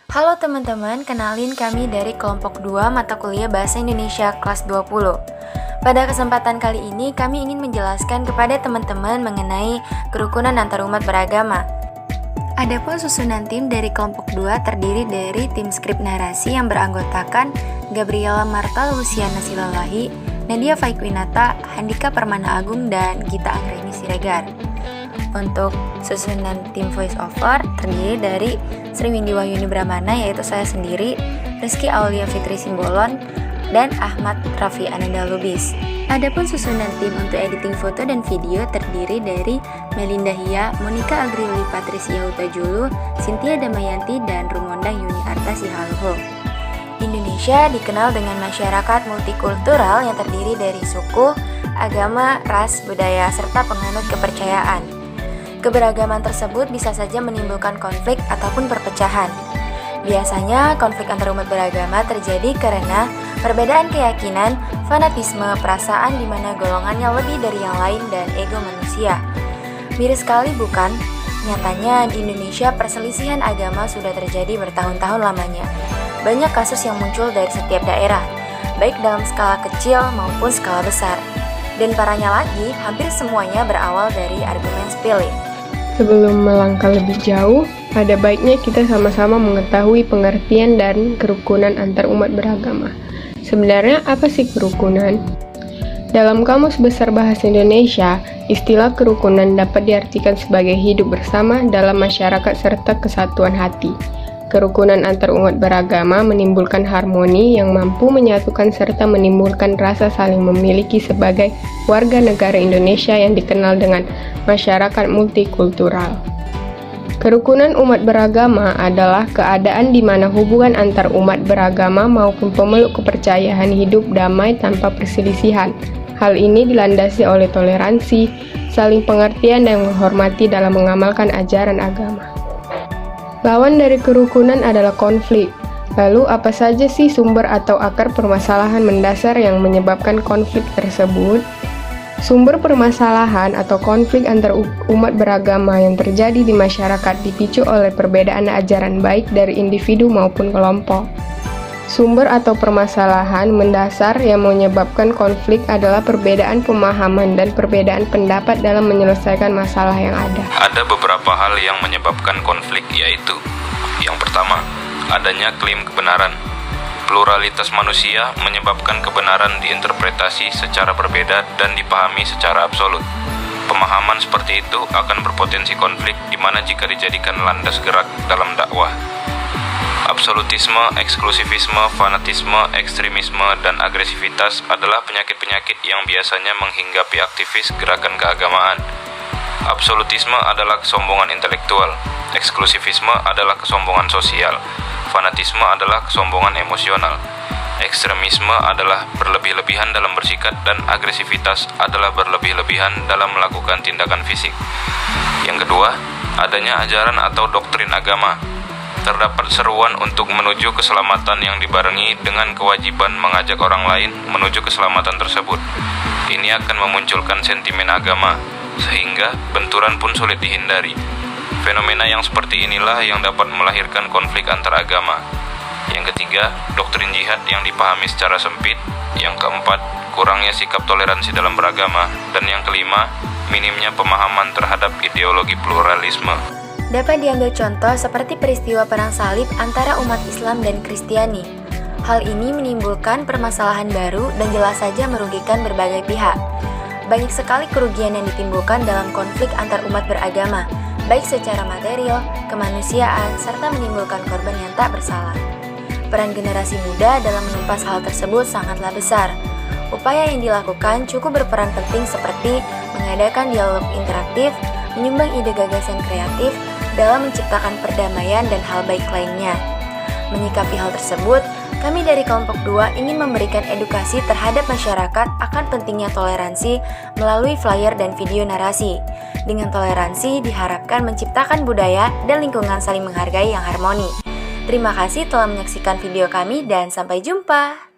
Halo teman-teman, kenalin kami dari kelompok 2 mata kuliah Bahasa Indonesia kelas 20. Pada kesempatan kali ini kami ingin menjelaskan kepada teman-teman mengenai kerukunan antarumat beragama. Adapun susunan tim dari kelompok 2 terdiri dari tim skrip narasi yang beranggotakan Gabriela Marta Luciana Silalahi, Nadia Faikwinata, Handika Permana Agung, dan Gita Anggraini Siregar. Untuk susunan tim voice over terdiri dari Sri Windy Wahyuni Brahmana, yaitu saya sendiri, Rizky Aulia Fitri Simbolon, dan Ahmad Raffi Ananda Lubis. Adapun susunan tim untuk editing foto dan video terdiri dari Melinda Hia, Monica Agrioli Patricia Hutajulu, Cynthia Damayanti, dan Rumonda Yuni Arta Sihaluho. Indonesia dikenal dengan masyarakat multikultural yang terdiri dari suku, agama, ras, budaya, serta penganut kepercayaan. Keberagaman tersebut bisa saja menimbulkan konflik ataupun perpecahan. Biasanya konflik antarumat beragama terjadi karena perbedaan keyakinan, fanatisme, perasaan di mana golongannya lebih dari yang lain, dan ego manusia. Miris sekali bukan? Nyatanya di Indonesia perselisihan agama sudah terjadi bertahun-tahun lamanya. Banyak kasus yang muncul dari setiap daerah, baik dalam skala kecil maupun skala besar. Dan parahnya lagi, hampir semuanya berawal dari argumen sepele. Sebelum melangkah lebih jauh, ada baiknya kita sama-sama mengetahui pengertian dan kerukunan antar umat beragama. Sebenarnya apa sih kerukunan? Dalam Kamus Besar Bahasa Indonesia, istilah kerukunan dapat diartikan sebagai hidup bersama dalam masyarakat serta kesatuan hati. Kerukunan antar umat beragama menimbulkan harmoni yang mampu menyatukan serta menimbulkan rasa saling memiliki sebagai warga negara Indonesia yang dikenal dengan masyarakat multikultural. Kerukunan umat beragama adalah keadaan di mana hubungan antar umat beragama maupun pemeluk kepercayaan hidup damai tanpa perselisihan. Hal ini dilandasi oleh toleransi, saling pengertian, dan menghormati dalam mengamalkan ajaran agama. Lawan dari kerukunan adalah konflik. Lalu apa saja sih sumber atau akar permasalahan mendasar yang menyebabkan konflik tersebut? Sumber permasalahan atau konflik antar umat beragama yang terjadi di masyarakat dipicu oleh perbedaan ajaran baik dari individu maupun kelompok. Sumber atau permasalahan mendasar yang menyebabkan konflik adalah perbedaan pemahaman dan perbedaan pendapat dalam menyelesaikan masalah yang ada. Ada beberapa hal yang menyebabkan konflik, yaitu yang pertama, adanya klaim kebenaran. Pluralitas manusia menyebabkan kebenaran diinterpretasi secara berbeda dan dipahami secara absolut. Pemahaman seperti itu akan berpotensi konflik di mana jika dijadikan landas gerak dalam dakwah. Absolutisme, eksklusivisme, fanatisme, ekstremisme, dan agresivitas adalah penyakit-penyakit yang biasanya menghinggapi aktivis gerakan keagamaan. Absolutisme adalah kesombongan intelektual, eksklusivisme adalah kesombongan sosial, fanatisme adalah kesombongan emosional, ekstremisme adalah berlebih-lebihan dalam bersikap, dan agresivitas adalah berlebih-lebihan dalam melakukan tindakan fisik. Yang kedua, adanya ajaran atau doktrin agama. Terdapat seruan untuk menuju keselamatan yang dibarengi dengan kewajiban mengajak orang lain menuju keselamatan tersebut. Ini akan memunculkan sentimen agama, sehingga benturan pun sulit dihindari. Fenomena yang seperti inilah yang dapat melahirkan konflik antar agama. Yang ketiga, doktrin jihad yang dipahami secara sempit. Yang keempat, kurangnya sikap toleransi dalam beragama. Dan yang kelima, minimnya pemahaman terhadap ideologi pluralisme. Dapat diambil contoh seperti peristiwa perang salib antara umat Islam dan Kristiani. Hal ini menimbulkan permasalahan baru dan jelas saja merugikan berbagai pihak. Banyak sekali kerugian yang ditimbulkan dalam konflik antar umat beragama, baik secara material, kemanusiaan, serta menimbulkan korban yang tak bersalah. Peran generasi muda dalam menumpas hal tersebut sangatlah besar. Upaya yang dilakukan cukup berperan penting seperti mengadakan dialog interaktif, menyumbang ide gagasan kreatif dalam menciptakan perdamaian dan hal baik lainnya. Menyikapi hal tersebut, kami dari kelompok 2 ingin memberikan edukasi terhadap masyarakat akan pentingnya toleransi melalui flyer dan video narasi. Dengan toleransi diharapkan menciptakan budaya dan lingkungan saling menghargai yang harmoni. Terima kasih telah menyaksikan video kami dan sampai jumpa.